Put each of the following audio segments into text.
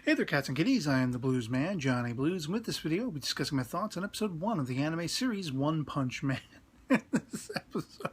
Hey there, cats and kitties. I am the Blues Man, Johnny Blues, and with this video, we'll be discussing my thoughts on episode 1 of the anime series One Punch Man. This episode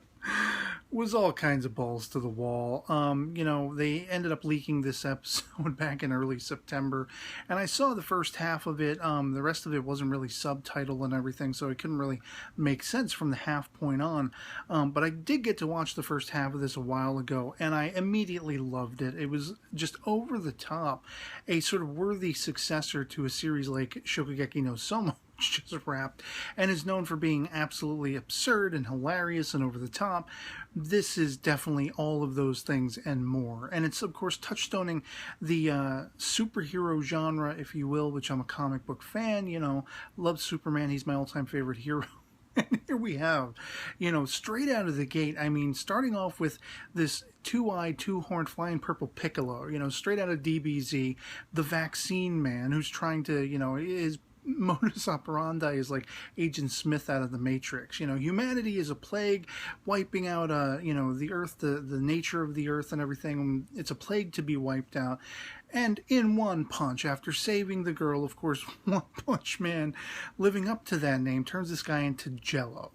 was all kinds of balls to the wall. They ended up leaking this episode back in early September, and I saw the first half of it. The rest of it wasn't really subtitled and everything, so it couldn't really make sense from the half point on. But I did get to watch the first half of this a while ago, and I immediately loved it. It was just over the top, a sort of worthy successor to a series like Shokugeki no Soma, just wrapped, and is known for being absolutely absurd and hilarious and over the top. This is definitely all of those things and more, and it's of course touchstoning the superhero genre, if you will, which I'm a comic book fan. Love Superman. He's my all-time favorite hero. And here we have, straight out of the gate, starting off with this two-eyed, two-horned, flying purple Piccolo, straight out of DBZ, the vaccine man who's trying to, his modus operandi is like Agent Smith out of the Matrix. Humanity is a plague, wiping out, the earth, the nature of the earth and everything. It's a plague to be wiped out. And in one punch, after saving the girl, of course, One Punch Man, living up to that name, turns this guy into Jello.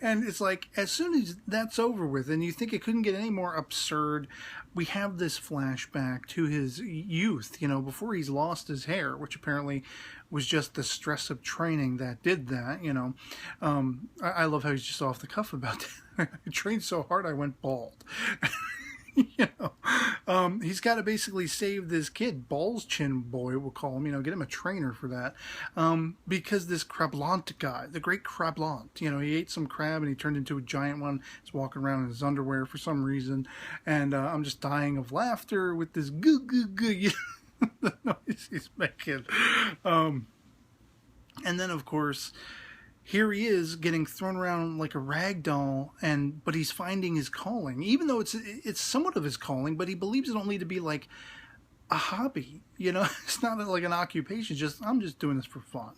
And it's like, as soon as that's over with, and you think it couldn't get any more absurd, we have this flashback to his youth, before he's lost his hair, which apparently was just the stress of training that did that, I love how he's just off the cuff about that. I trained so hard I went bald. He's got to basically save this kid, Balls Chin Boy, we'll call him, get him a trainer for that, because this Crablant guy, the great Crablant, he ate some crab and he turned into a giant one. He's walking around in his underwear for some reason, and I'm just dying of laughter with this goo goo goo, the noise he's making. And then, of course, here he is getting thrown around like a rag doll, but he's finding his calling, even though it's somewhat of his calling, but he believes it only to be like a hobby, it's not like an occupation, I'm just doing this for fun,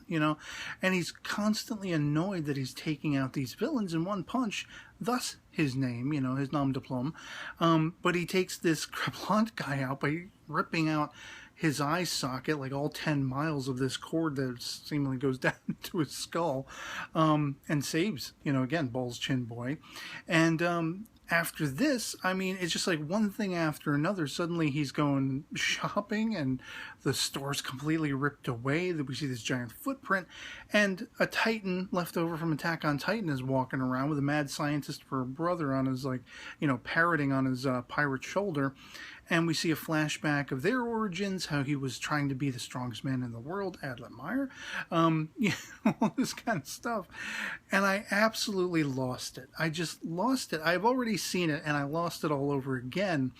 and he's constantly annoyed that he's taking out these villains in one punch, thus his name, his nom de plume, but he takes this Crablant guy out by ripping out his eye socket, like all 10 miles of this cord that seemingly goes down to his skull, and saves, again, Balls Chin Boy. And after this, it's just like one thing after another. Suddenly he's going shopping and the store's completely ripped away. We see this giant footprint, and a Titan left over from Attack on Titan is walking around with a mad scientist for a brother on his, parroting on his pirate shoulder. And we see a flashback of their origins, how he was trying to be the strongest man in the world, Adler all this kind of stuff. And I absolutely lost it. I just lost it. I've already seen it, and I lost it all over again.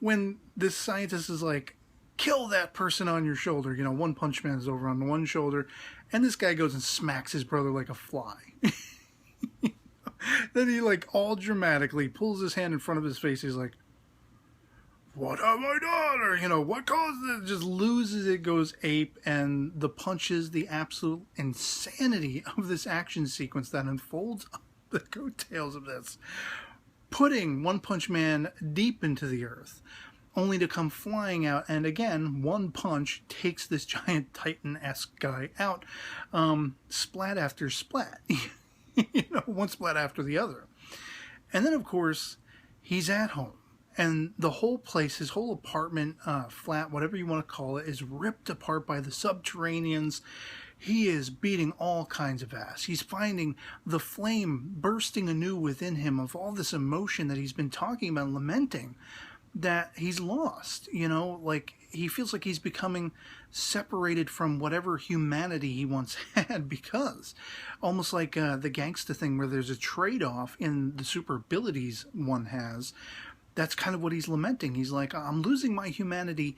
When this scientist is like, kill that person on your shoulder. One Punch Man is over on one shoulder, and this guy goes and smacks his brother like a fly. Then he, all dramatically pulls his hand in front of his face. He's like, what have I done? Or, what caused it? Just loses it, goes ape, and the punches, the absolute insanity of this action sequence that unfolds up the coattails of this, putting One Punch Man deep into the earth, only to come flying out, and again, one punch takes this giant Titan-esque guy out, splat after splat, one splat after the other. And then, of course, he's at home. And the whole place, his whole apartment, flat, whatever you want to call it, is ripped apart by the subterraneans. He is beating all kinds of ass. He's finding the flame bursting anew within him of all this emotion that he's been talking about, lamenting that he's lost. He feels like he's becoming separated from whatever humanity he once had, because almost like the gangsta thing where there's a trade-off in the super abilities one has. That's kind of what he's lamenting. He's like, I'm losing my humanity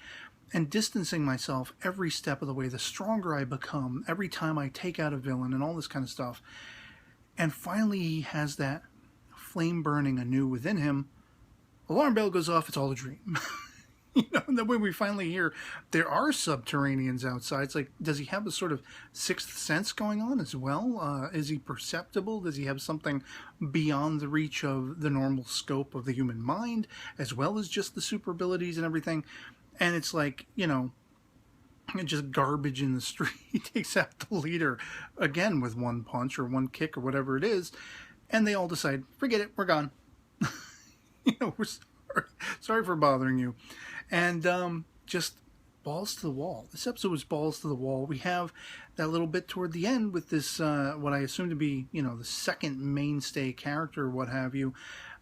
and distancing myself every step of the way. The stronger I become every time I take out a villain and all this kind of stuff. And finally he has that flame burning anew within him. Alarm bell goes off. It's all a dream. And then when we finally hear there are subterraneans outside, it's like, does he have a sort of sixth sense going on as well? Is he perceptible? Does he have something beyond the reach of the normal scope of the human mind, as well as just the super abilities and everything? and it's like, you know, just garbage in the street. He takes out the leader again with one punch or one kick or whatever it is, and they all decide, forget it, we're gone. You know, we're sorry for bothering you. And just balls to the wall. This episode was balls to the wall. We have that little bit toward the end with this, what I assume to be, you know, the second mainstay character, what have you,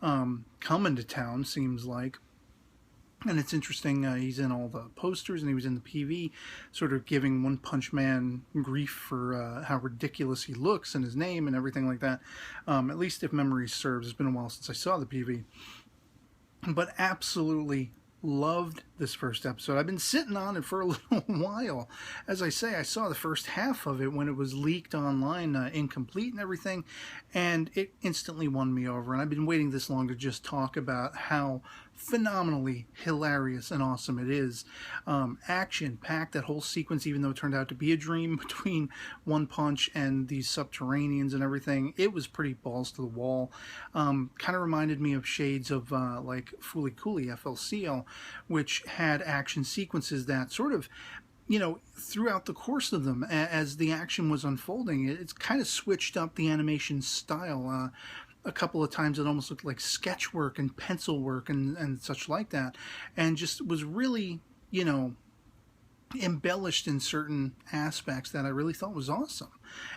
coming to town, seems like. And it's interesting, he's in all the posters and he was in the PV, sort of giving One Punch Man grief for how ridiculous he looks and his name and everything like that. At least if memory serves. It's been a while since I saw the PV. But absolutely loved this first episode. I've been sitting on it for a little while. As I say, I saw the first half of it when it was leaked online, incomplete and everything, and it instantly won me over. And I've been waiting this long to just talk about how phenomenally hilarious and awesome it is. Action-packed, that whole sequence, even though it turned out to be a dream between One Punch and these subterraneans and everything, it was pretty balls to the wall. Kind of reminded me of shades of like Fooly Cooly FLCL, which had action sequences that sort of, you know, throughout the course of them, as the action was unfolding, it's kind of switched up the animation style. A couple of times it almost looked like sketch work and pencil work and such like that, and just was really, you know, embellished in certain aspects that I really thought was awesome.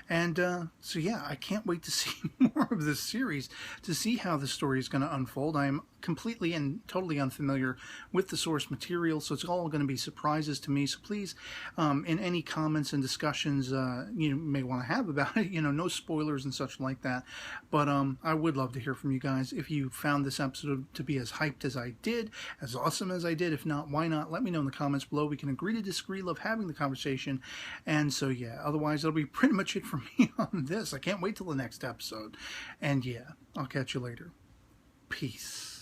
And so yeah, I can't wait to see more of this series, to see how the story is going to unfold. I am completely and totally unfamiliar with the source material, so it's all going to be surprises to me. So please, in any comments and discussions you may want to have about it, you know, no spoilers and such like that. But I would love to hear from you guys. If you found this episode to be as hyped as I did, as awesome as I did, if not, why not? Let me know in the comments below. We can agree to disagree. Love having the conversation. And so yeah, otherwise that'll be pretty much it for me on this. I can't wait till the next episode. And yeah, I'll catch you later. Peace.